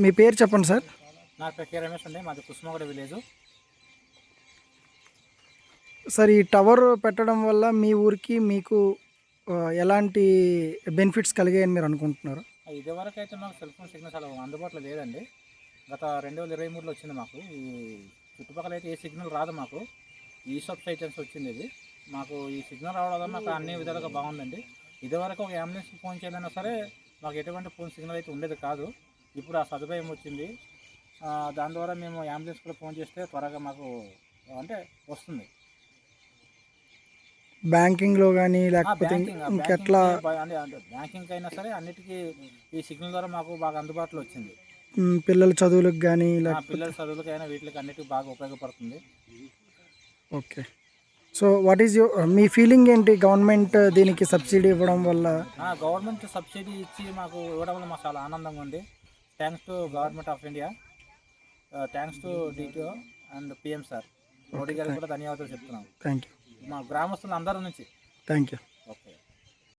మీ పేరు చెప్పండి సార్. నా పేరు కే రమేష్ అండి, మాది కుసుమగూడ విలేజ్. సార్, ఈ టవర్ పెట్టడం వల్ల మీ ఊరికి మీకు ఎలాంటి బెనిఫిట్స్ కలిగాయని మీరు అనుకుంటున్నారు? ఇదివరకు అయితే మాకు సెల్ ఫోన్ సిగ్నల్స్ అలా అందుబాటులో లేదండి. గత 2023లో వచ్చింది మాకు. ఈ చుట్టుపక్కల అయితే ఏ సిగ్నల్ రాదు మాకు. ఈసాప్ సైటెన్స్ వచ్చింది ఇది మాకు. ఈ సిగ్నల్ రావడం వల్ల మాకు అన్ని విధాలుగా బాగుందండి. ఇదివరకు ఒక అంబులెన్స్కి ఫోన్ చేయాలన్నా సరే మాకు ఎటువంటి ఫోన్ సిగ్నల్ అయితే ఉండేది కాదు. ఇప్పుడు ఆ సదుపాయం వచ్చింది. దాని ద్వారా మేము అంబులెన్స్ కూడా ఫోన్ చేస్తే త్వరగా మాకు అంటే వస్తుంది. బ్యాంకింగ్లో కానీ లేకపోతే ఇంకెట్లా? బ్యాంకింగ్ అయినా సరే అన్నిటికీ ఈ సిగ్నల్ ద్వారా మాకు బాగా అందుబాటులో వచ్చింది. పిల్లల చదువులకు కానీ పిల్లల చదువులకైనా వీటికి అన్నిటికీ బాగా ఉపయోగపడుతుంది. Okay. So what is me feeling ఏంటి? గవర్నమెంట్ దీనికి సబ్సిడీ ఇవ్వడం వల్ల? గవర్నమెంట్ సబ్సిడీ ఇచ్చి మాకు ఇవ్వడం వల్ల మాకు చాలా ఆనందంగా ఉంది. Thanks to government of India, thanks to DTO and PM sir Modi గారికి కూడా ధన్యవాదాలు చెప్తున్నాం. Thank you. మా గ్రామస్తులు అందరి నుంచి. Thank you.